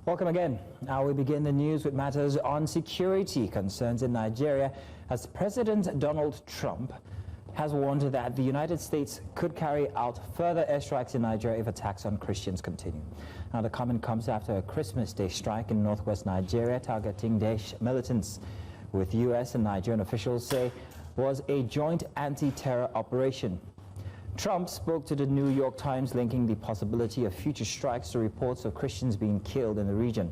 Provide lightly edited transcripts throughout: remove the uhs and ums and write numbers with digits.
Welcome again. Now we begin the news with matters on security concerns in Nigeria as President Donald Trump has warned that the United States could carry out further airstrikes in Nigeria if attacks on Christians continue. Now the comment comes after a Christmas Day strike in northwest Nigeria targeting Daesh militants, with U.S. and Nigerian officials say was a joint anti-terror operation. Trump spoke to the New York Times linking the possibility of future strikes to reports of Christians being killed in the region.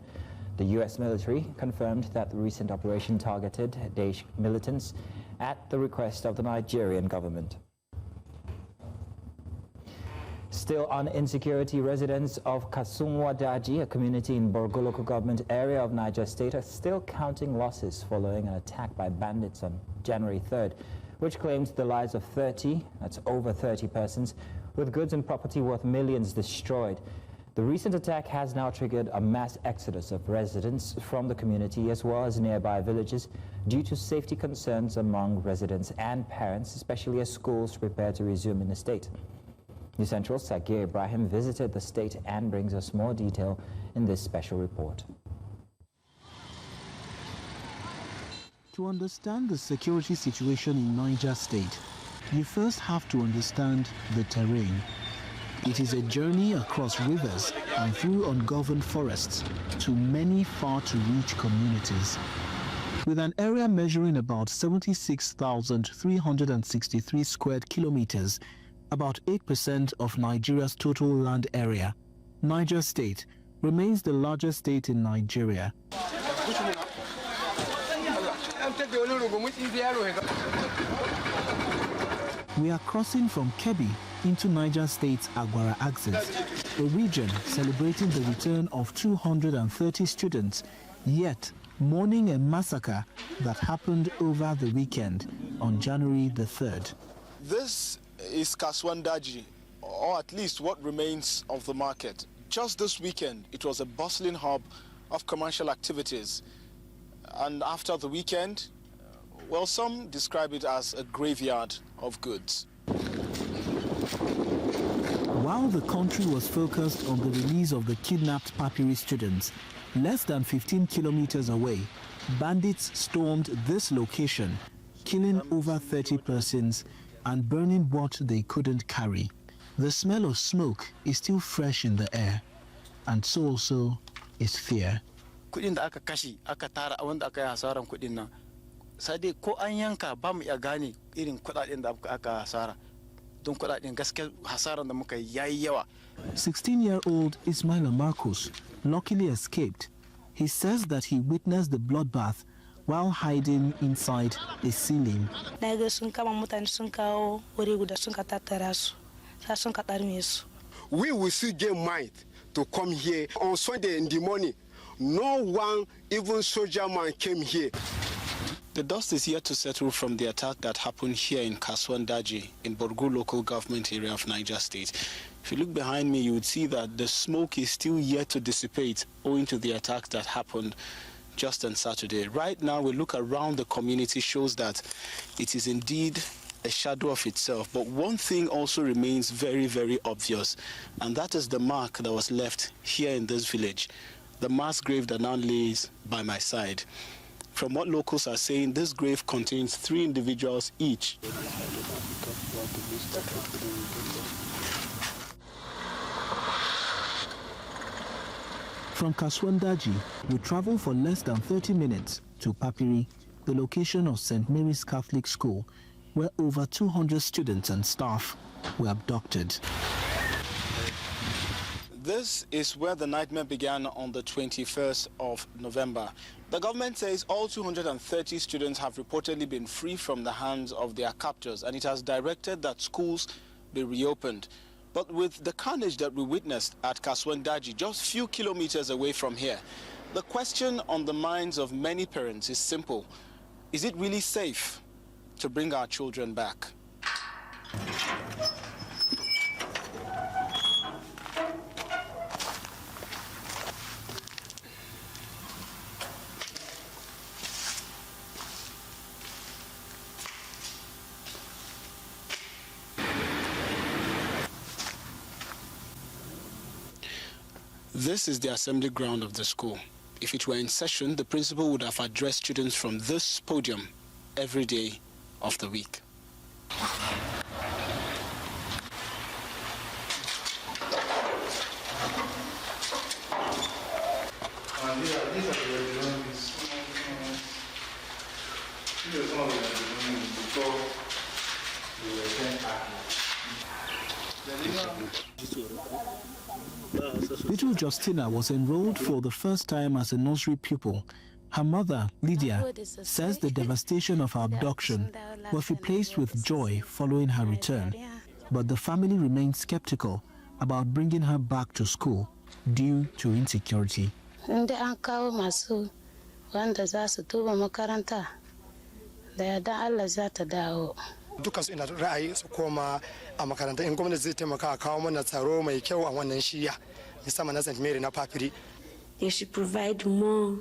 The U.S. military confirmed that the recent operation targeted Daesh militants at the request of the Nigerian government. Still on insecurity, residents of Kasumwadaji, a community in Borgo local government area of Niger State, are still counting losses following an attack by bandits on January 3rd, which claimed the lives of that's over 30 persons, with goods and property worth millions destroyed. The recent attack has now triggered a mass exodus of residents from the community as well as nearby villages due to safety concerns among residents and parents, especially as schools prepare to resume in the state. News Central's Sagir Ibrahim visited the state and brings us more detail in this special report. To understand the security situation in Niger State, you first have to understand the terrain. It is a journey across rivers and through ungoverned forests to many far-to-reach communities. With an area measuring about 76,363 square kilometers, about 8% of Nigeria's total land area, Niger State remains the largest state in Nigeria. We are crossing from Kebbi into Niger State's Agwara axis, a region celebrating the return of 230 students, yet mourning a massacre that happened over the weekend on January the 3rd. This is Kaswandaji, or at least what remains of the market. Just this weekend, it was a bustling hub of commercial activities. And after the weekend, well, some describe it as a graveyard of goods. While the country was focused on the release of the kidnapped Papiri students, less than 15 kilometers away, bandits stormed this location, killing over 30 persons and burning what they couldn't carry. The smell of smoke is still fresh in the air, and so also is fear. Kudin da aka kashi aka tara wanda aka yi hasaran kudin nan sai dai ko an yanka ba mu iya gane irin kudaden da aka hasara don kudaden gaskiya hasaran da muka yi yayi yawa. 16-year-old Ismail Marcos luckily escaped. He says that he witnessed the bloodbath while hiding inside a ceiling. Naga sun kama mutane sun kawo wuri guda sun ka tattara su sai sun ka darme su. We will still get mind to come here on Sunday in the morning. No one, even soldier man, came here. The dust is yet to settle from the attack that happened here in Kaswandaji, in Borgo local government area of Niger State. If you look behind me, you would see that the smoke is still yet to dissipate owing to the attack that happened just on Saturday. Right now, we look around the community shows that it is indeed a shadow of itself. But one thing also remains very, very obvious, and that is the mark that was left here in this village. The mass grave that now lays by my side. From what locals are saying, this grave contains 3 individuals each. From Kaswandaji, we travel for less than 30 minutes to Papiri, the location of St. Mary's Catholic School, where over 200 students and staff were abducted. This is where the nightmare began on the 21st of November. The government says all 230 students have reportedly been free from the hands of their captors, and it has directed that schools be reopened. But with the carnage that we witnessed at Kaswandaji, just a few kilometers away from here, the question on the minds of many parents is simple. Is it really safe to bring our children back? This is the assembly ground of the school. If it were in session, the principal would have addressed students from this podium every day of the week. Little Justina was enrolled for the first time as a nursery pupil. Her mother, Lydia, says the devastation of her abduction was replaced with joy following her return. But the family remains skeptical about bringing her back to school due to insecurity. Dukansu ina ra'ayi su koma a makaranta in gwamnati zai taimaka a kawo mana tsaro mai kyau a wannan shiya musamman na St. Mary na Papiri. They should provide more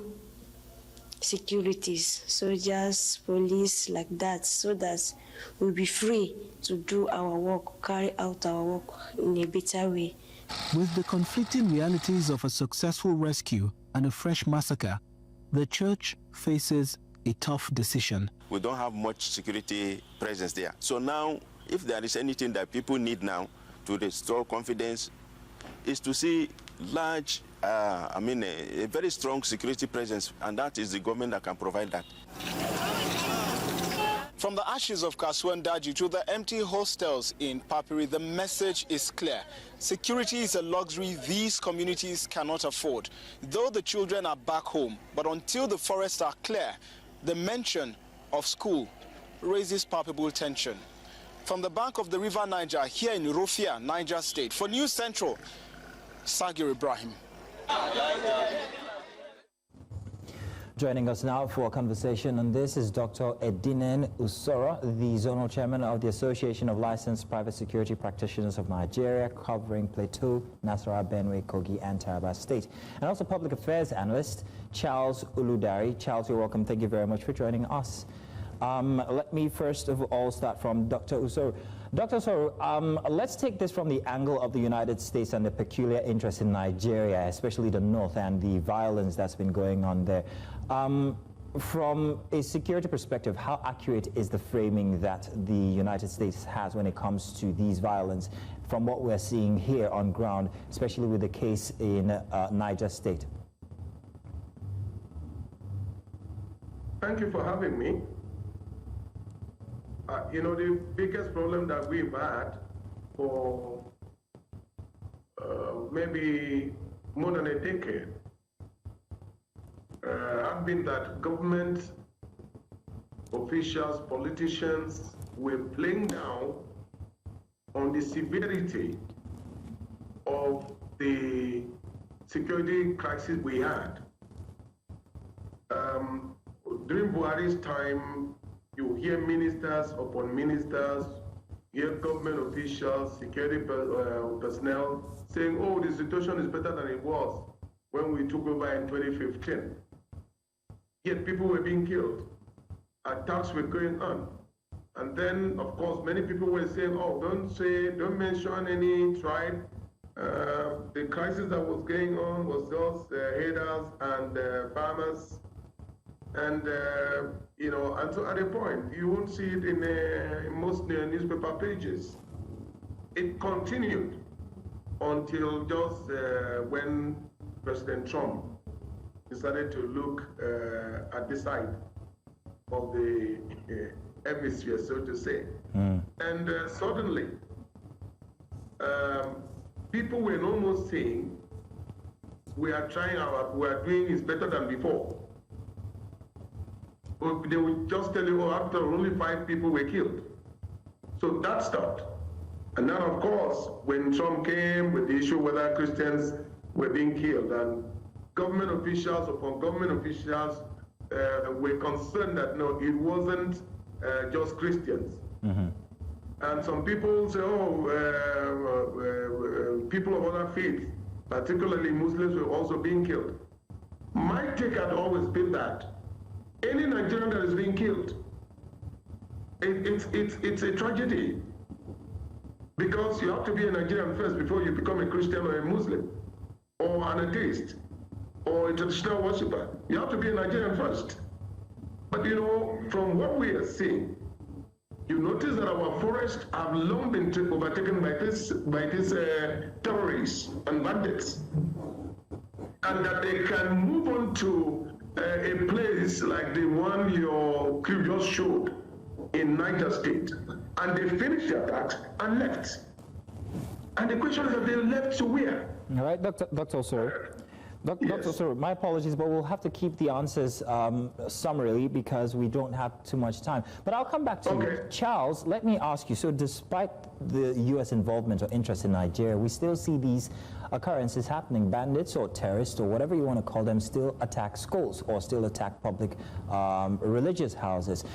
securities, soldiers, police, like that, so that we'll be free to do our work, carry out our work in a better way. With the conflicting realities of a successful rescue and a fresh massacre, the church faces a tough decision. We don't have much security presence there. So now, if there is anything that people need now to restore confidence, is to see large, a very strong security presence, and that is the government that can provide that. From the ashes of Kaswandaji to the empty hostels in Papiri, the message is clear. Security is a luxury these communities cannot afford. Though the children are back home, but until the forests are clear, the mention of school raises palpable tension. From the bank of the River Niger, here in Umuahia, Niger State, for News Central, Sagir Ibrahim. Joining us now for a conversation on this is Dr. Edinen Usoro, the Zonal Chairman of the Association of Licensed Private Security Practitioners of Nigeria, covering Plateau, Nasarawa, Benue, Kogi, and Abia State. And also Public Affairs Analyst Charles Uludari. Charles, you're welcome. Thank you very much for joining us. Let me first of all start from Dr. Usoro. Dr. Usoro, let's take this from the angle of the United States and the peculiar interest in Nigeria, especially the north, and the violence that's been going on there. From a security perspective, how accurate is the framing that the United States has when it comes to these violence from what we're seeing here on ground, especially with the case in Niger State? Thank you for having me. The biggest problem that we've had for maybe more than a decade have been that government officials, politicians were playing down on the severity of the security crisis we had. During Buhari's time, you hear ministers upon ministers, hear government officials, security personnel saying, oh, the situation is better than it was when we took over in 2015. Yet people were being killed, attacks were going on. And then, of course, many people were saying, oh, don't mention any tribe. The crisis that was going on was just herders and farmers. And, and so at a point, you won't see it in most newspaper pages. It continued until just when President Trump decided to look at the side of the hemisphere, so to say. And suddenly, people were almost saying, we are doing is better than before. They would just tell you, oh, after only 5 people were killed. So that stopped. And then, of course, when Trump came with the issue whether Christians were being killed, and government officials upon government officials were concerned that, no, it wasn't just Christians. And some people say, oh, people of other faiths, particularly Muslims, were also being killed. My take had always been that any Nigerian that is being killed, it's a tragedy. Because you have to be a Nigerian first before you become a Christian or a Muslim. or an atheist or a traditional worshiper. You have to be a Nigerian first. But you know, from what we are seeing, you notice that our forests have long been overtaken by these terrorists and bandits, and that they can move on to a place like the one your crew just showed in Niger State, and they finished the attacks and left. And the question is, they left to where? All right, Dr. Osoro. Dr. Osoro, my apologies, but we'll have to keep the answers summarily because we don't have too much time. But I'll come back to you. Charles, let me ask you, so despite the U.S. involvement or interest in Nigeria, we still see these occurrences happening. Bandits or terrorists or whatever you want to call them still attack schools or still attack public religious houses.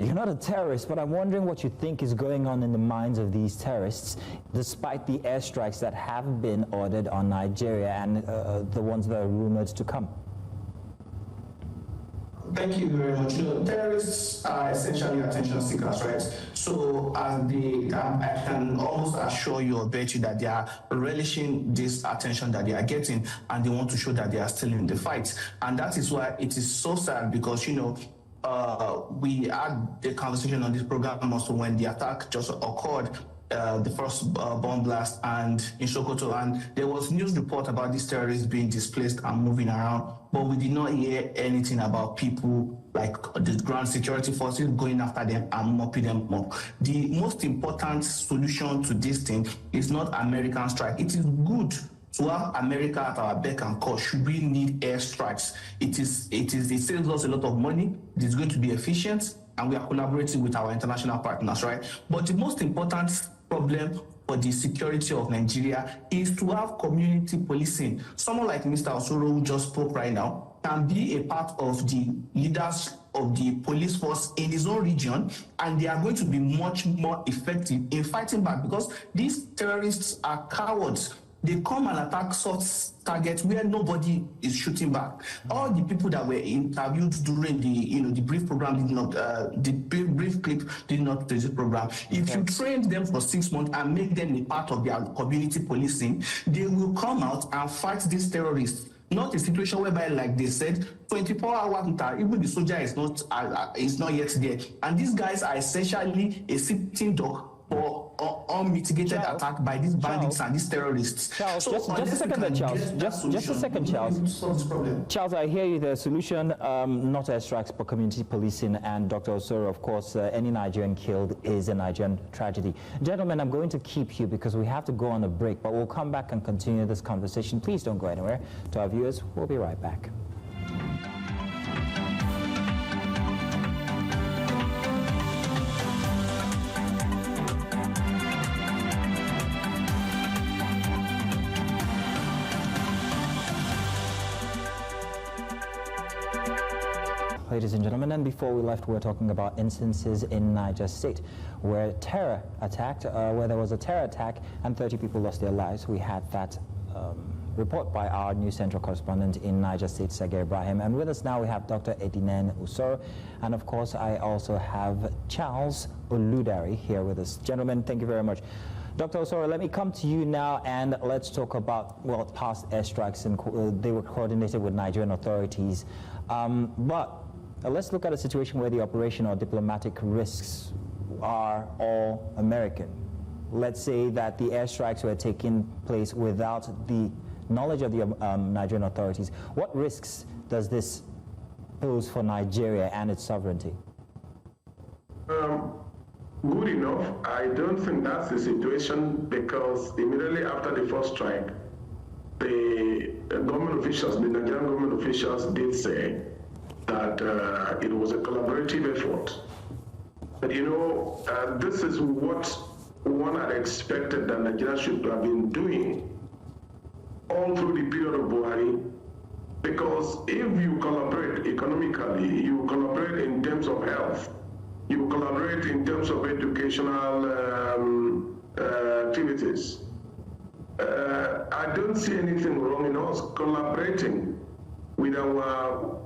You're not a terrorist, but I'm wondering what you think is going on in the minds of these terrorists, despite the airstrikes that have been ordered on Nigeria and the ones that are rumored to come. Thank you very much. You know, terrorists are essentially attention seekers, right? So I can almost assure you or bet you that they are relishing this attention that they are getting, and they want to show that they are still in the fight. And that is why it is so sad, because, you know, we had a conversation on this program also when the attack just occurred, the first bomb blast and in Sokoto, and there was news report about these terrorists being displaced and moving around, but we did not hear anything about people like the ground security forces going after them and mopping them up. The most important solution to this thing is not American strike. It is good to have America at our beck and call should we need airstrikes. It saves us a lot of money, it is going to be efficient, and we are collaborating with our international partners, right? But the most important problem for the security of Nigeria is to have community policing. Someone like Mr. Osoro, who just spoke right now, can be a part of the leaders of the police force in his own region, and they are going to be much more effective in fighting back, because these terrorists are cowards. They come and attack such targets where nobody is shooting back. All the people that were interviewed during the brief program did not, the brief clip did not do this program. If you train them for 6 months and make them a part of their community policing, they will come out and fight these terrorists. Not a situation whereby, like they said, 24 hours later, even the soldier is not yet there. And these guys are essentially a sitting duck for unmitigated attack by these bandits and these terrorists. Charles, so just a second there, Charles. Just a second, Charles. Charles, I hear you. The solution, not airstrikes, but community policing. And Dr. Osoro, of course, any Nigerian killed is a Nigerian tragedy. Gentlemen, I'm going to keep you because we have to go on a break, but we'll come back and continue this conversation. Please don't go anywhere. To our viewers, we'll be right back. Ladies and gentlemen, and before we left, we were talking about instances in Niger State where there was a terror attack and 30 people lost their lives. We had that report by our News Central correspondent in Niger State, Sage Ibrahim. And with us now we have Dr. Edinen Osoro, and of course I also have Charles Oludari here with us. Gentlemen, thank you very much. Dr. Osoro, let me come to you now and let's talk about, well, past airstrikes, and they were coordinated with Nigerian authorities. But let's look at a situation where the operation or diplomatic risks are all American. Let's say that the airstrikes were taking place without the knowledge of the Nigerian authorities. What risks does this pose for Nigeria and its sovereignty? Good enough. I don't think that's the situation, because immediately after the first strike, the government officials, the Nigerian government officials did say that it was a collaborative effort. But you know, this is what one had expected that Nigeria should have been doing all through the period of Buhari, because if you collaborate economically, you collaborate in terms of health, you collaborate in terms of educational activities. I don't see anything wrong in us collaborating with our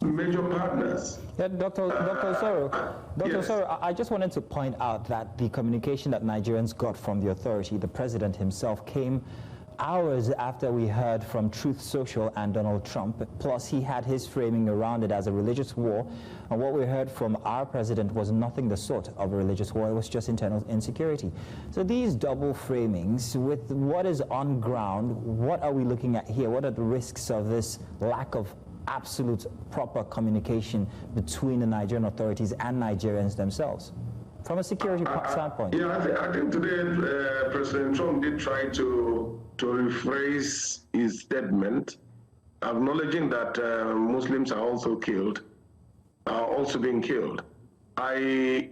major partners. Yeah, Dr. Osoro, yes. Osoro, I just wanted to point out that the communication that Nigerians got from the authority, the president himself, came hours after we heard from Truth Social and Donald Trump, plus he had his framing around it as a religious war, and what we heard from our president was nothing the sort of a religious war, it was just internal insecurity. So these double framings, with what is on ground, what are we looking at here? What are the risks of this lack of absolute proper communication between the Nigerian authorities and Nigerians themselves? From a security standpoint. Yeah, I think today President Trump did try to rephrase his statement, acknowledging that Muslims are also being killed. My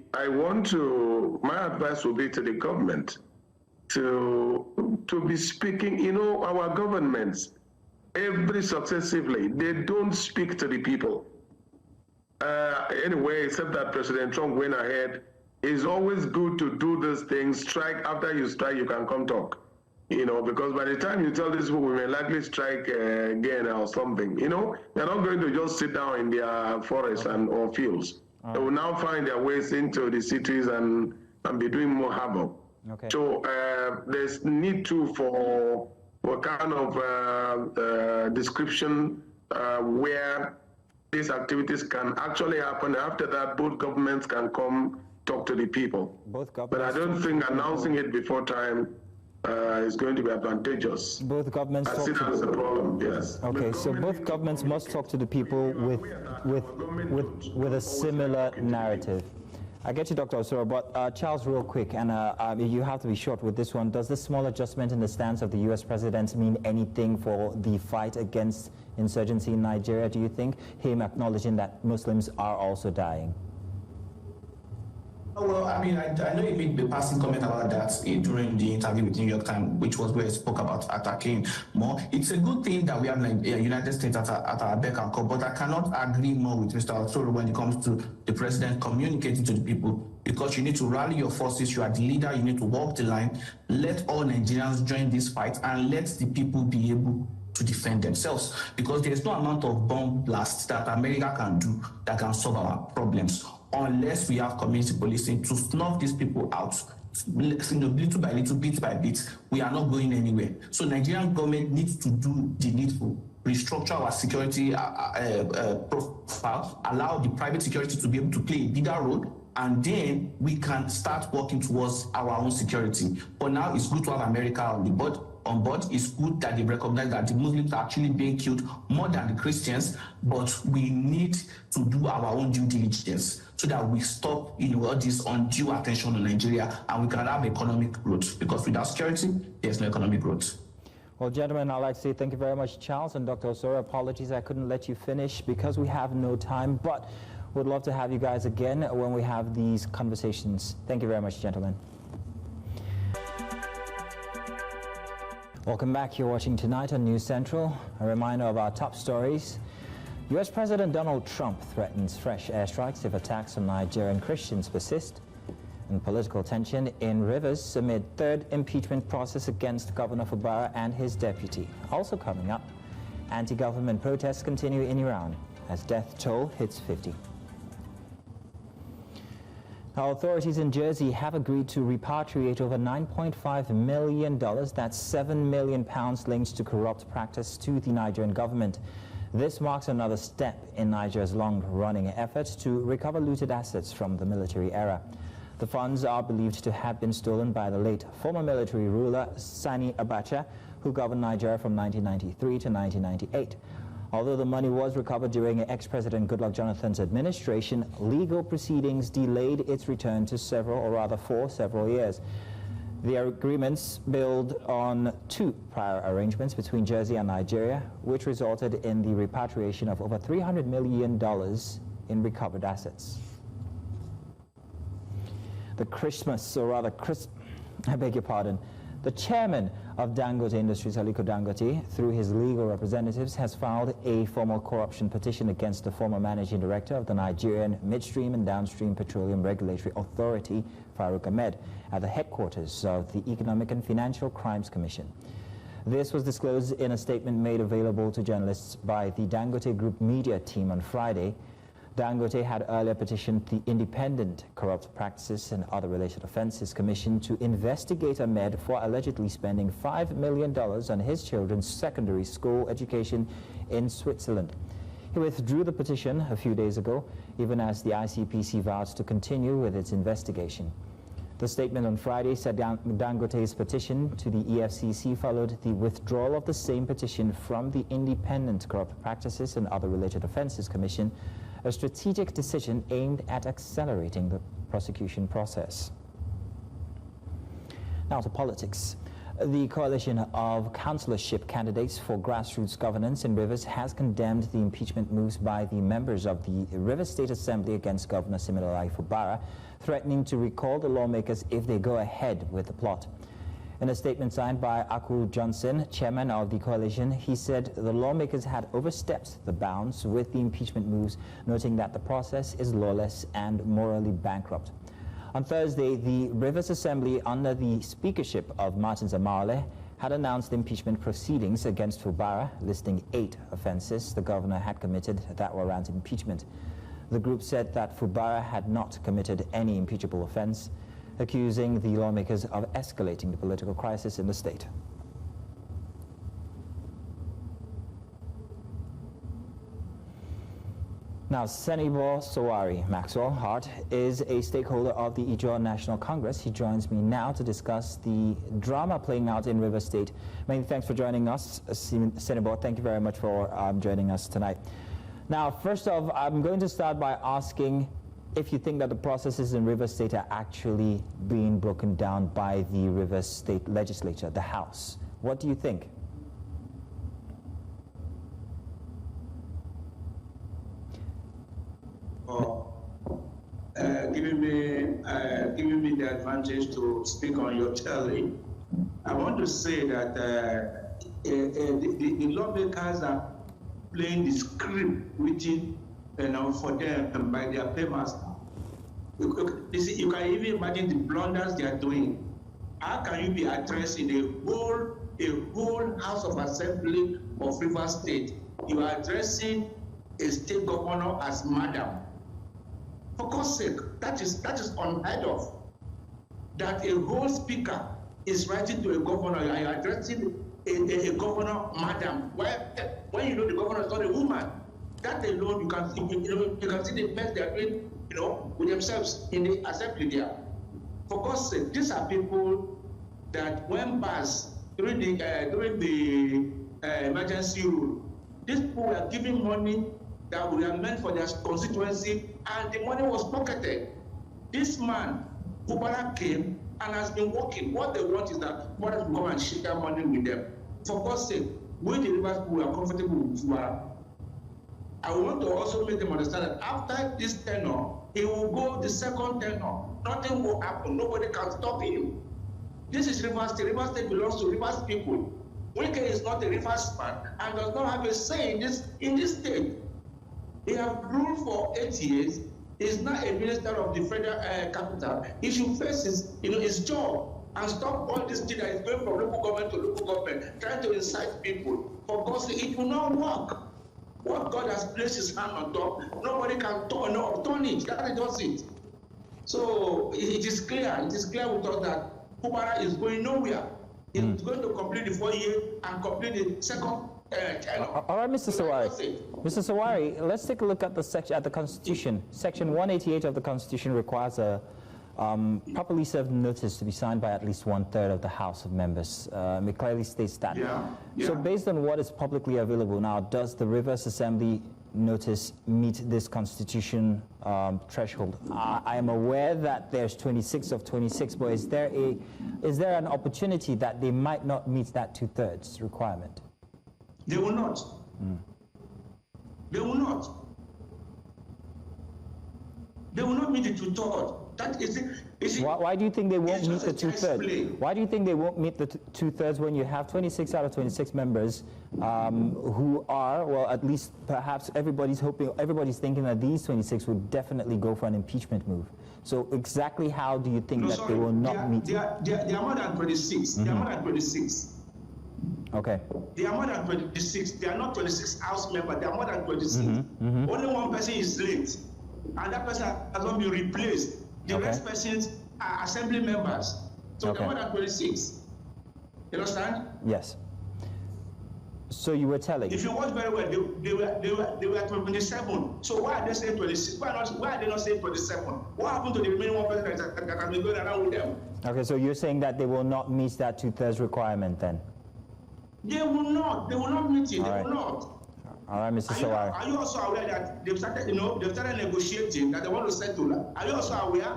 advice will be to the government to be speaking. Our governments, every successively, they don't speak to the people. Anyway, except that President Trump went ahead. It's always good to do these things. Strike, after you strike, you can come talk. Because by the time you tell these people, we may likely strike again or something. They're not going to just sit down in their forests or fields. They will now find their ways into the cities and be doing more havoc. Okay. So there's need for kind of description where these activities can actually happen. After that, both governments can come talk to the people. But I don't think announcing it before time is going to be advantageous. Both governments I see that as a problem, yes. Okay, so both governments must talk to the people with a similar narrative. I get you, Dr. Osoro, but Charles, real quick, and you have to be short with this one. Does this small adjustment in the stance of the U.S. president mean anything for the fight against insurgency in Nigeria, do you think? Him acknowledging that Muslims are also dying? Well, I mean, I know you made the passing comment about that during the interview with New York Times, which was where he spoke about attacking more. It's a good thing that we have United States at our beck and call, but I cannot agree more with Mr. Osoro when it comes to the president communicating to the people, because you need to rally your forces. You are the leader. You need to walk the line. Let all Nigerians join this fight and let the people be able to defend themselves, because there's no amount of bomb blast that America can do that can solve our problems, unless we have community policing to snuff these people out. Little by little, bit by bit, we are not going anywhere. So Nigerian government needs to do the needful, restructure our security profile, allow the private security to be able to play a bigger role, and then we can start working towards our own security. For now, it's good to have America on board. It's good that they recognize that the Muslims are actually being killed more than the Christians, but we need to do our own due diligence so that we stop all this undue attention on Nigeria, and we can have economic growth, because without security, there's no economic growth. Well, gentlemen, I'd like to say thank you very much, Charles and Dr. Osoro. Apologies I couldn't let you finish because we have no time, but we'd love to have you guys again when we have these conversations. Thank you very much, gentlemen. Welcome back. You're watching Tonight on News Central. A reminder of our top stories. U.S. President Donald Trump threatens fresh airstrikes if attacks on Nigerian Christians persist. And political tension in Rivers amid third impeachment process against Governor Fubara and his deputy. Also coming up, anti-government protests continue in Iran as death toll hits 50. Now, authorities in Jersey have agreed to repatriate over $9.5 million, that's 7 million pounds linked to corrupt practice, to the Nigerian government. This marks another step in Niger's long-running efforts to recover looted assets from the military era. The funds are believed to have been stolen by the late former military ruler Sani Abacha, who governed Niger from 1993 to 1998. Although the money was recovered during ex-President Goodluck Jonathan's administration, legal proceedings delayed its return to for several years. The agreements build on two prior arrangements between Jersey and Nigeria, which resulted in the repatriation of over $300 million in recovered assets. The The chairman of Dangote Industries, Aliko Dangote, through his legal representatives, has filed a formal corruption petition against the former managing director of the Nigerian Midstream and Downstream Petroleum Regulatory Authority, Farouk Ahmed, at the headquarters of the Economic and Financial Crimes Commission. This was disclosed in a statement made available to journalists by the Dangote Group media team on Friday. Dangote had earlier petitioned the Independent Corrupt Practices and Other Related Offences Commission to investigate Ahmed for allegedly spending $5 million on his children's secondary school education in Switzerland. He withdrew the petition a few days ago, even as the ICPC vows to continue with its investigation. The statement on Friday said Dangote's petition to the EFCC followed the withdrawal of the same petition from the Independent Corrupt Practices and Other Related Offences Commission, a strategic decision aimed at accelerating the prosecution process. Now to politics. The coalition of councillorship candidates for grassroots governance in Rivers has condemned the impeachment moves by the members of the Rivers State Assembly against Governor Alex Otti, threatening to recall the lawmakers if they go ahead with the plot. In a statement signed by Akul Johnson, chairman of the coalition, he said the lawmakers had overstepped the bounds with the impeachment moves, noting that the process is lawless and morally bankrupt. On Thursday, the Rivers Assembly, under the speakership of Martin Zamale, had announced impeachment proceedings against Fubara, listing 8 offences the governor had committed that warrant impeachment. The group said that Fubara had not committed any impeachable offence, accusing the lawmakers of escalating the political crisis in the state. Now, Senibor Sowari Maxwell Hart is a stakeholder of the Ijaw National Congress. He joins me now to discuss the drama playing out in Rivers State. Many thanks for joining us, Senibor. Thank you very much for joining us tonight. Now, first off, I'm going to start by asking if you think that the processes in Rivers State are actually being broken down by the Rivers State Legislature, the House. What do you think? Giving me the advantage to speak on your telly. I want to say that the lawmakers are playing the script written for them by their paymaster. You can even imagine the blunders they are doing. How can you be addressed in a whole House of Assembly of Rivers State? You are addressing a state governor as madam. For God's sake, that is unheard of. That a whole speaker is writing to a governor, you are addressing a governor madam. When you know the governor is not a woman, that alone you can see the mess they are doing, with themselves in the assembly there. For God's sake, these are people that when passed during the emergency rule, these people were giving money that were meant for their constituency, and the money was pocketed. This man, Fubara, came and has been working. What they want is that Fubara will come and share their money with them. For God's sake, we the Rivers people are comfortable with Fubara. I want to also make them understand that after this tenure, he will go the second tenure. Nothing will happen. Nobody can stop him. This is Rivers State. Rivers State belongs to Rivers people. Wike is not a Rivers man and does not have a say in this state. He has ruled for 8 years. He's not a minister of the federal capital. He should face his job and stop all this thing that is going from local government to local government, trying to incite people. For God's sake, it will not work. What God has placed his hand on top, nobody can turn it. That is just it. So it is clear. It is clear with us that Fubara is going nowhere. He's going to complete the 4 years and complete the second. All right, Mr. Sowari. Mr. Sowari, let's take a look at the Constitution. Section 188 of the Constitution requires a properly served notice to be signed by at least 1/3 of the House of members. It clearly states that. Yeah. So based on what is publicly available now, does the Rivers Assembly notice meet this Constitution threshold? I am aware that there's 26 of 26, but is there an opportunity that they might not meet that 2/3 requirement? They will not. They will not. They will not meet the 2/3. That is it. Why do you think they won't meet the 2/3? Why do you think they won't meet the 2/3 when you have 26 out of 26 members who are, well, at least perhaps everybody's thinking that these 26 would definitely go for an impeachment move. So exactly how do you think they will not meet? They are more than 26. They are more than 26. Okay. They are more than 26. They are not 26 House members. They are more than 26. Only one person is late, and that person has not been replaced. The rest persons are assembly members. So they're more than 26. You understand? Yes. So you were telling. If you watch very well, they were 27. So why are they saying 26? Why are they not saying 27? What happened to the remaining one person that has been going around with them? Okay, so you're saying that they will not meet that 2/3 requirement then? They will not. They will not meet it. They will not. All right, Mr. Sowari. Are you also aware that they've started, they've started negotiating, that they want to settle? Are you also aware?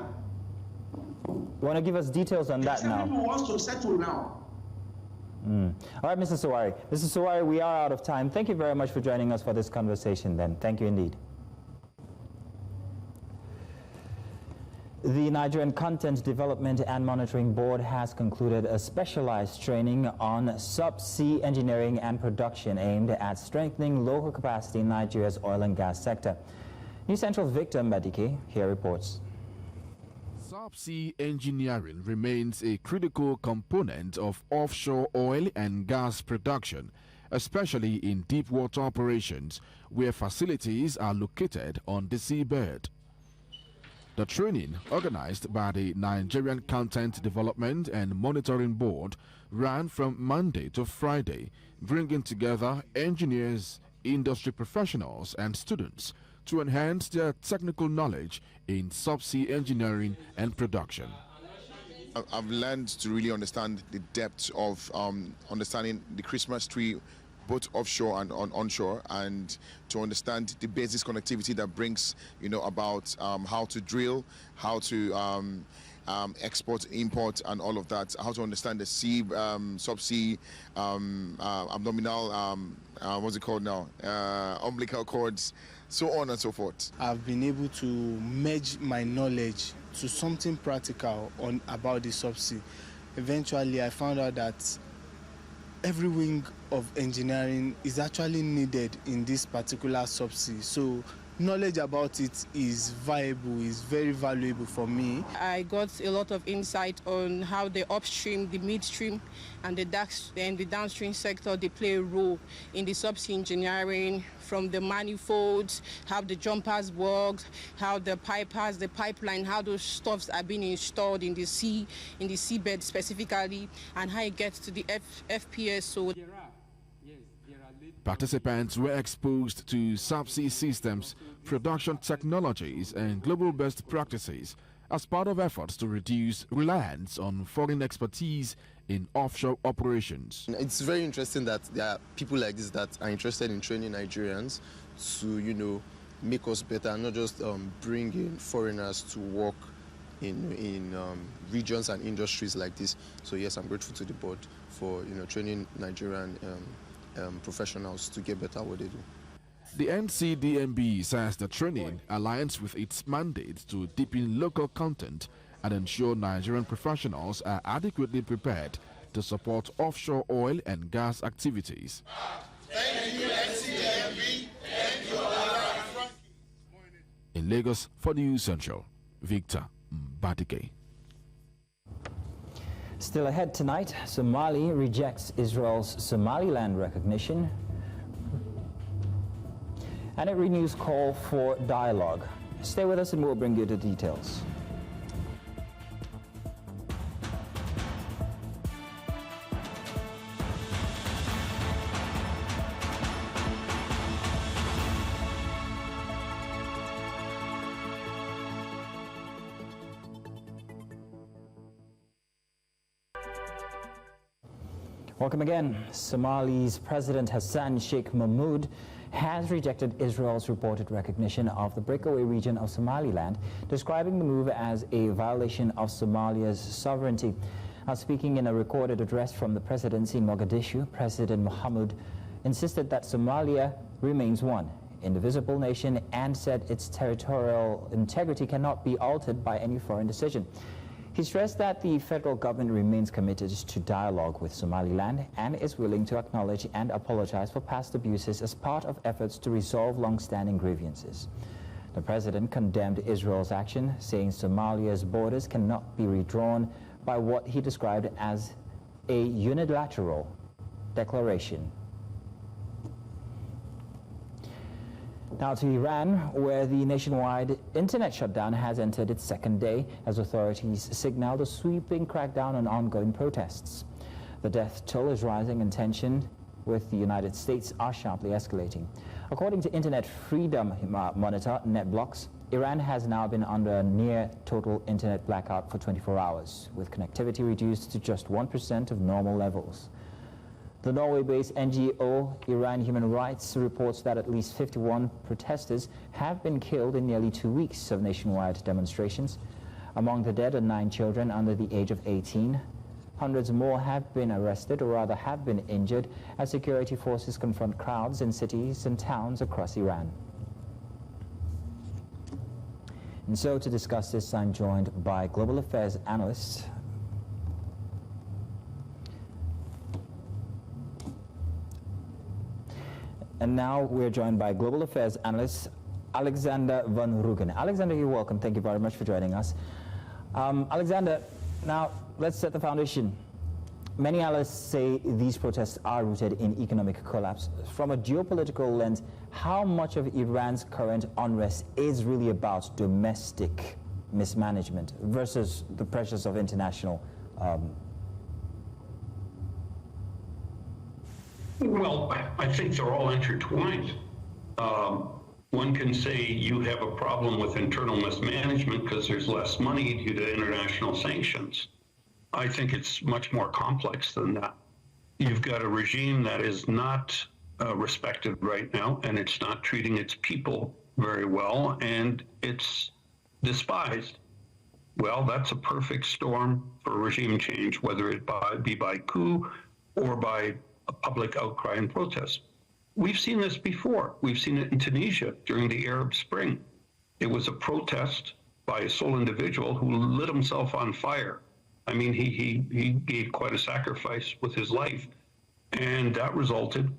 You want to give us details on that now? People want to settle now. All right, Mr. Sowari. Mr. Sowari, we are out of time. Thank you very much for joining us for this conversation then. Thank you indeed. The Nigerian Content Development and Monitoring Board has concluded a specialized training on subsea engineering and production aimed at strengthening local capacity in Nigeria's oil and gas sector. News Central's Victor Mbadike here reports. Subsea engineering remains a critical component of offshore oil and gas production, especially in deep water operations where facilities are located on the seabed. The training, organized by the Nigerian Content Development and Monitoring Board, ran from Monday to Friday, bringing together engineers, industry professionals, and students to enhance their technical knowledge in subsea engineering and production. I've learned to really understand the depth of understanding the Christmas tree, both offshore and onshore, and to understand the basic connectivity that brings, about how to drill, how to export, import, and all of that, how to understand the subsea, abdominal, what's it called now, umbilical cords, so on and so forth. I've been able to merge my knowledge to something practical about the subsea. Eventually, I found out that every wing of engineering is actually needed in this particular subsea. So knowledge about it is viable, is very valuable for me. I got a lot of insight on how the upstream, the midstream, and the downstream sector, they play a role in the subsea engineering, from the manifolds, how the jumpers work, how the pipers, the pipeline, how those stuffs are being installed in the sea, in the seabed specifically, and how it gets to the FPSO. Participants were exposed to subsea systems, production technologies, and global best practices as part of efforts to reduce reliance on foreign expertise in offshore operations. It's very interesting that there are people like this that are interested in training Nigerians to, make us better, and not just bring in foreigners to work in regions and industries like this. So yes, I'm grateful to the board for training Nigerian professionals to get better at what they do. The NCDMB says the training aligns with its mandate to deepen local content and ensure Nigerian professionals are adequately prepared to support offshore oil and gas activities. Thank you, NCDMB. Thank you. In Lagos, for News Central, Victor Mbadike. Still ahead tonight, Somali rejects Israel's Somaliland recognition, and it renews call for dialogue. Stay with us and we'll bring you the details. Welcome again. Somali's President Hassan Sheikh Mahmoud has rejected Israel's reported recognition of the breakaway region of Somaliland, describing the move as a violation of Somalia's sovereignty. Speaking in a recorded address from the presidency in Mogadishu, President Mahmoud insisted that Somalia remains one indivisible nation and said its territorial integrity cannot be altered by any foreign decision. He stressed that the federal government remains committed to dialogue with Somaliland and is willing to acknowledge and apologize for past abuses as part of efforts to resolve long-standing grievances. The president condemned Israel's action, saying Somalia's borders cannot be redrawn by what he described as a unilateral declaration. Now to Iran, where the nationwide internet shutdown has entered its second day as authorities signaled a sweeping crackdown on ongoing protests. The death toll is rising and tension with the United States are sharply escalating. According to Internet Freedom Monitor NetBlocks, Iran has now been under a near total internet blackout for 24 hours, with connectivity reduced to just 1% of normal levels. The Norway-based NGO Iran Human Rights reports that at least 51 protesters have been killed in nearly 2 weeks of nationwide demonstrations. Among the dead are 9 children under the age of 18. Hundreds more have been arrested, or rather have been injured, as security forces confront crowds in cities and towns across Iran. And so to discuss this, I'm joined by global affairs analyst And now we're joined by global affairs analyst Alexander van Rugen. Alexander, you're welcome. Thank you very much for joining us. Alexander, now let's set the foundation. Many analysts say these protests are rooted in economic collapse. From a geopolitical lens, how much of Iran's current unrest is really about domestic mismanagement versus the pressures of international? Well, I think they're all intertwined. One can say you have a problem with internal mismanagement because there's less money due to international sanctions. I think it's much more complex than that. You've got a regime that is not respected right now, and it's not treating its people very well, and it's despised. Well, that's a perfect storm for regime change, whether it be by coup or by a public outcry and protest. We've seen this before. We've seen it in Tunisia during the Arab Spring. It was a protest by a sole individual who lit himself on fire. I mean, he gave quite a sacrifice with his life, and that resulted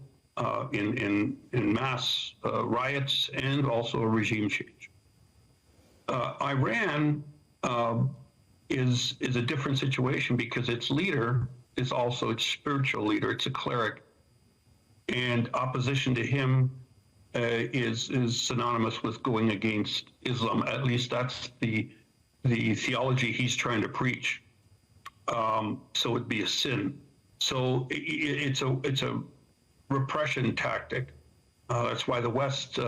in mass riots and also a regime change. Iran is a different situation because its leader is also its spiritual leader. It's a cleric, and opposition to him is synonymous with going against Islam. At least that's the theology he's trying to preach. So it'd be a sin. So it's a repression tactic. That's why the West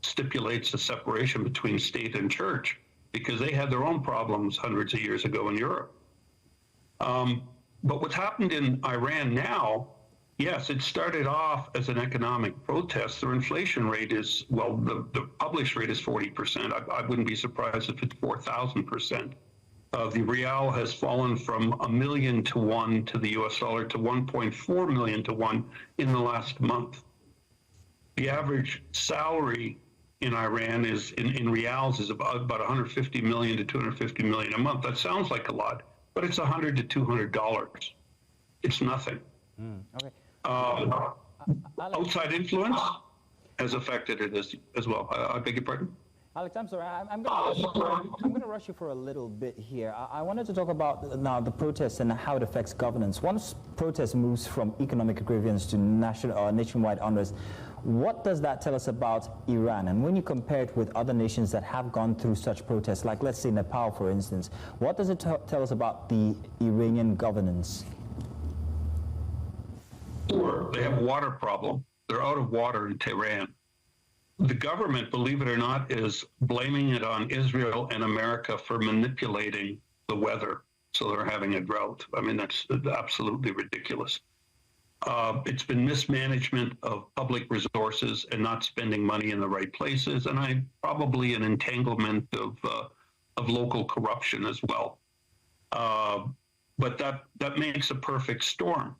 stipulates a separation between state and church, because they had their own problems hundreds of years ago in Europe. But what's happened in Iran now, yes, it started off as an economic protest. Their inflation rate is, well, the published rate is 40%. I wouldn't be surprised if it's 4,000%. The rial has fallen from 1 million to 1 to the US dollar to 1.4 million to 1 in the last month. The average salary in Iran is in rials is about 150 million to 250 million a month. That sounds like a lot, but it's $100 to $200. It's nothing. Okay. Outside influence has affected it as well. I beg your pardon? Alex, I'm sorry. I'm going to rush you for a little bit here. I wanted to talk about now the protests and how it affects governance. Once protest moves from economic grievance to nationwide unrest, what does that tell us about Iran? And when you compare it with other nations that have gone through such protests, like let's say Nepal, for instance, what does it tell us about the Iranian governance? Sure, they have a water problem. They're out of water in Tehran. The government, believe it or not, is blaming it on Israel and America for manipulating the weather. So they're having a drought. I mean, that's absolutely ridiculous. It's been mismanagement of public resources and not spending money in the right places, and probably an entanglement of local corruption as well. But that makes a perfect storm.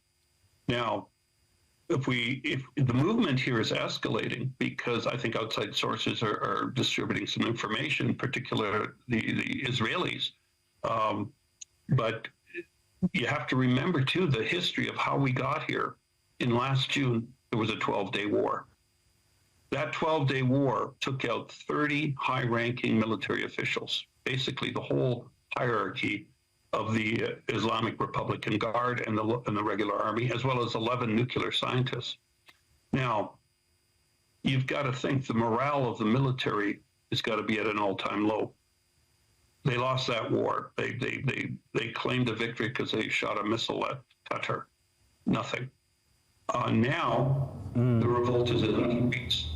Now, if the movement here is escalating, because I think outside sources are distributing some information, particularly the Israelis, but you have to remember too the history of how we got here. In last June, there was a 12-day war. That 12-day war took out 30 high-ranking military officials, basically the whole hierarchy of the Islamic Republican Guard and the regular army, as well as 11 nuclear scientists. Now, you've got to think the morale of the military has got to be at an all-time low. They lost that war. They claimed a victory because they shot a missile at Qatar. Nothing. Now, the revolt is in the streets.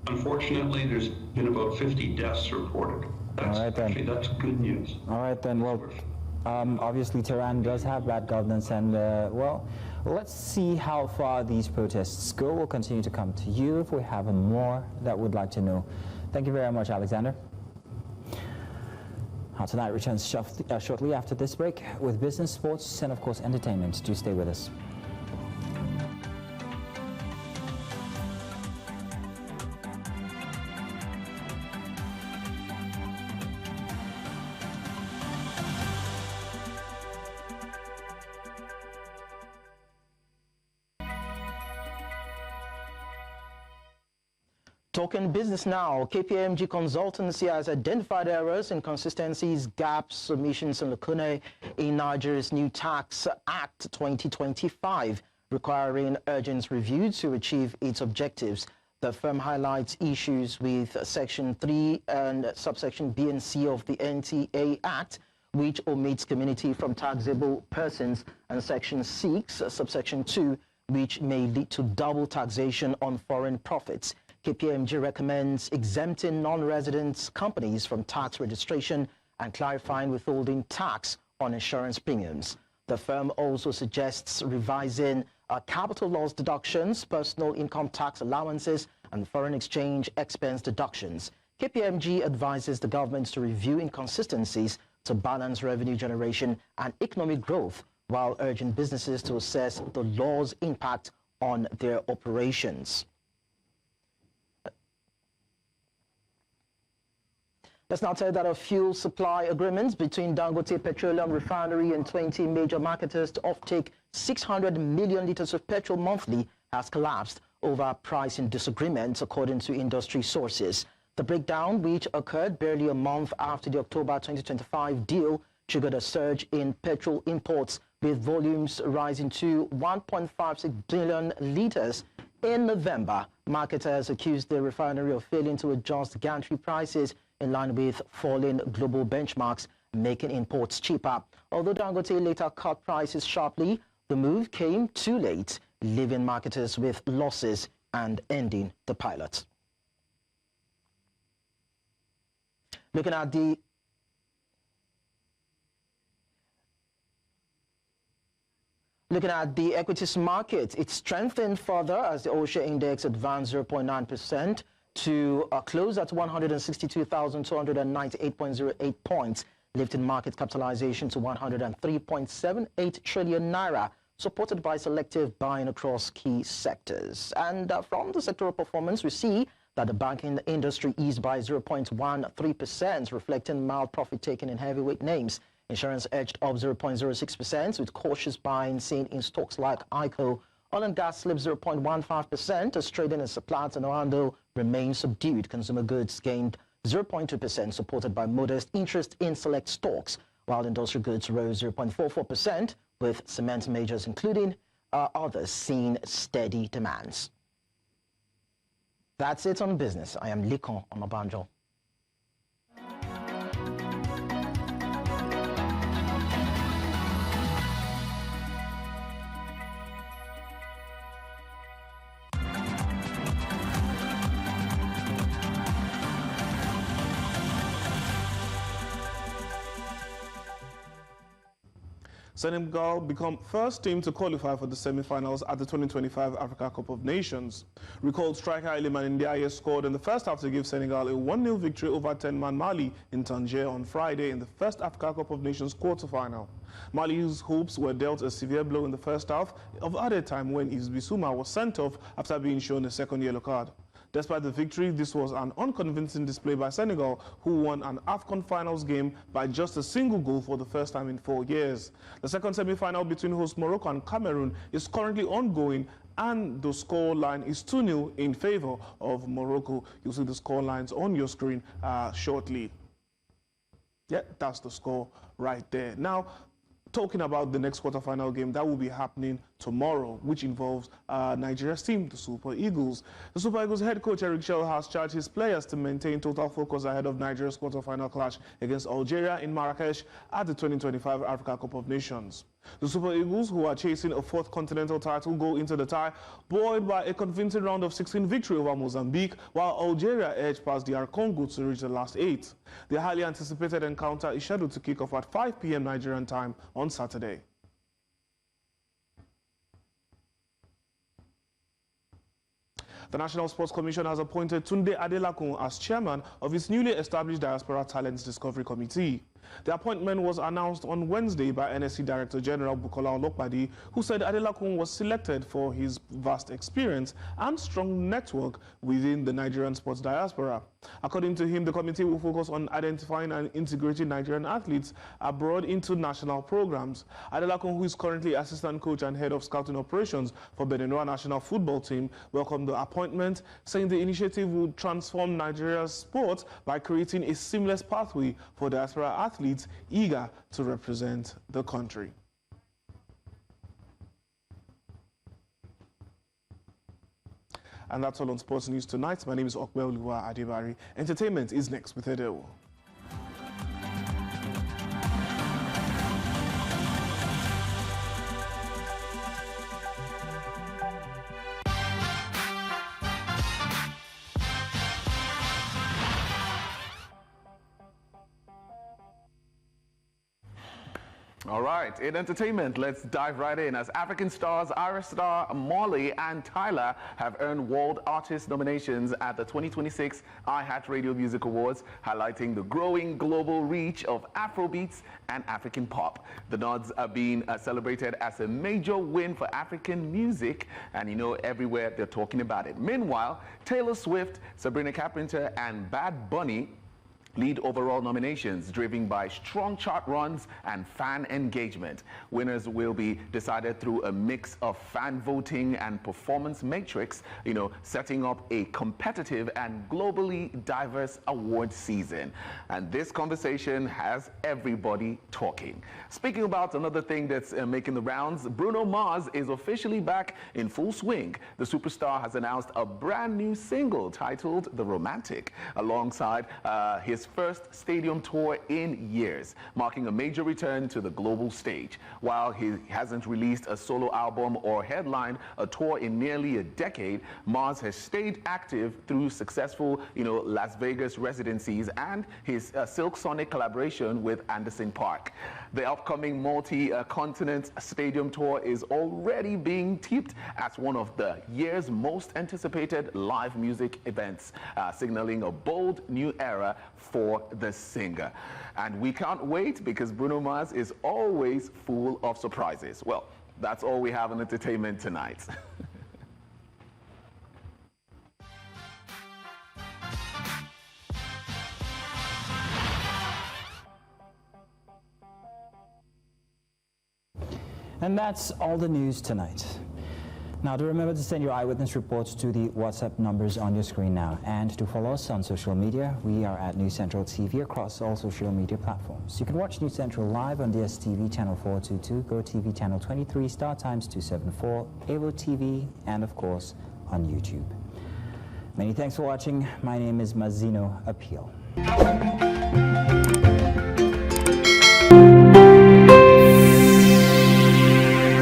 Unfortunately, there's been about 50 deaths reported. That's good news. All right, then. Well, obviously, Tehran does have bad governance, and, well, let's see how far these protests go. We'll continue to come to you if we have more that we'd like to know. Thank you very much, Alexander. Tonight returns shortly after this break with business, sports, and, of course, entertainment. Do stay with us. Talking business now, KPMG Consultancy has identified errors, inconsistencies, gaps, omissions, and lacunae in Niger's new Tax Act 2025, requiring urgent review to achieve its objectives. The firm highlights issues with Section 3 and subsection B and C of the NTA Act, which omits community from taxable persons, and Section 6, subsection 2, which may lead to double taxation on foreign profits. KPMG recommends exempting non-resident companies from tax registration and clarifying withholding tax on insurance premiums. The firm also suggests revising capital loss deductions, personal income tax allowances, and foreign exchange expense deductions. KPMG advises the government to review inconsistencies to balance revenue generation and economic growth, while urging businesses to assess the law's impact on their operations. Let's now tell you that a fuel supply agreement between Dangote Petroleum Refinery and 20 major marketers to offtake 600 million litres of petrol monthly has collapsed over pricing disagreements, according to industry sources. The breakdown, which occurred barely a month after the October 2025 deal, triggered a surge in petrol imports, with volumes rising to 1.56 billion litres. In November, marketers accused the refinery of failing to adjust gantry prices in line with falling global benchmarks, making imports cheaper. Although Dangote later cut prices sharply, the move came too late, leaving marketers with losses and ending the pilot. Looking at the equities market, it strengthened further as the Osha index advanced 0.9% to close at 162,298.08 points, lifting market capitalization to 103.78 trillion naira, supported by selective buying across key sectors. And from the sectoral performance, we see that the banking industry eased by 0.13%, reflecting mild profit taking in heavyweight names. Insurance edged up 0.06%, with cautious buying seen in stocks like ICO. Oil and gas slipped 0.15% as trading in supplies and Orlando remained subdued. Consumer goods gained 0.2%, supported by modest interest in select stocks, while industrial goods rose 0.44%, with cement majors, including others, seeing steady demands. That's it on business. I am Likon Omabanjo. Senegal become first team to qualify for the semi-finals at the 2025 Africa Cup of Nations. Recalled striker Iliman Ndiaye scored in the first half to give Senegal a 1-0 victory over 10-man Mali in Tangier on Friday in the first Africa Cup of Nations quarter-final. Mali's hopes were dealt a severe blow in the first half of added time when Bissouma was sent off after being shown a second yellow card. Despite the victory, this was an unconvincing display by Senegal, who won an AFCON finals game by just a single goal for the first time in 4 years. The second semi-final between host Morocco and Cameroon is currently ongoing, and the score line is 2-0 in favor of Morocco. You'll see the score lines on your screen shortly. Yeah, that's the score right there. Now, talking about the next quarterfinal game, that will be happening tomorrow, which involves Nigeria's team, the Super Eagles. The Super Eagles head coach Eric Shell has charged his players to maintain total focus ahead of Nigeria's quarterfinal clash against Algeria in Marrakesh at the 2025 Africa Cup of Nations. The Super Eagles, who are chasing a fourth continental title, go into the tie buoyed by a convincing round of 16 victory over Mozambique, while Algeria edged past DR Congo to reach the last 8. The highly anticipated encounter is scheduled to kick off at 5 p.m. Nigerian time on Saturday. The National Sports Commission has appointed Tunde Adelakun as chairman of its newly established Diaspora Talents Discovery Committee. The appointment was announced on Wednesday by NSC Director General Bukola Olokpade, who said Adelakun was selected for his vast experience and strong network within the Nigerian sports diaspora. According to him, the committee will focus on identifying and integrating Nigerian athletes abroad into national programs. Adelakun, who is currently assistant coach and head of scouting operations for Beninoa national football team, welcomed the appointment, saying the initiative will transform Nigeria's sport by creating a seamless pathway for diaspora athletes eager to represent the country. And that's all on Sports News tonight. My name is Okweoluwa Adebari. Entertainment is next with Edo. All right, in entertainment, let's dive right in. As African stars Ira Star, Molly, and Tyler have earned World Artist nominations at the 2026 iHeartRadio Music Awards, highlighting the growing global reach of Afrobeats and African pop. The nods are being celebrated as a major win for African music, and you know, everywhere they're talking about it. Meanwhile, Taylor Swift, Sabrina Carpenter, and Bad Bunny lead overall nominations, driven by strong chart runs and fan engagement. Winners will be decided through a mix of fan voting and performance matrix, you know, setting up a competitive and globally diverse award season. And this conversation has everybody talking. Speaking about another thing that's making the rounds, Bruno Mars is officially back in full swing. The superstar has announced a brand new single titled The Romantic, alongside his first stadium tour in years, marking a major return to the global stage. While he hasn't released a solo album or headlined a tour in nearly a decade, Mars has stayed active through successful, Las Vegas residencies and his Silk Sonic collaboration with Anderson .Paak. The upcoming multi-continent stadium tour is already being tipped as one of the year's most anticipated live music events, signaling a bold new era for the singer. And we can't wait, because Bruno Mars is always full of surprises. Well, that's all we have on entertainment tonight. And that's all the news tonight. Now, do remember to send your eyewitness reports to the WhatsApp numbers on your screen now. And to follow us on social media, we are at News Central TV across all social media platforms. You can watch News Central live on DSTV channel 422, GoTV channel 23, Star Times 274, Avo TV, and of course on YouTube. Many thanks for watching. My name is Mazino Appeal.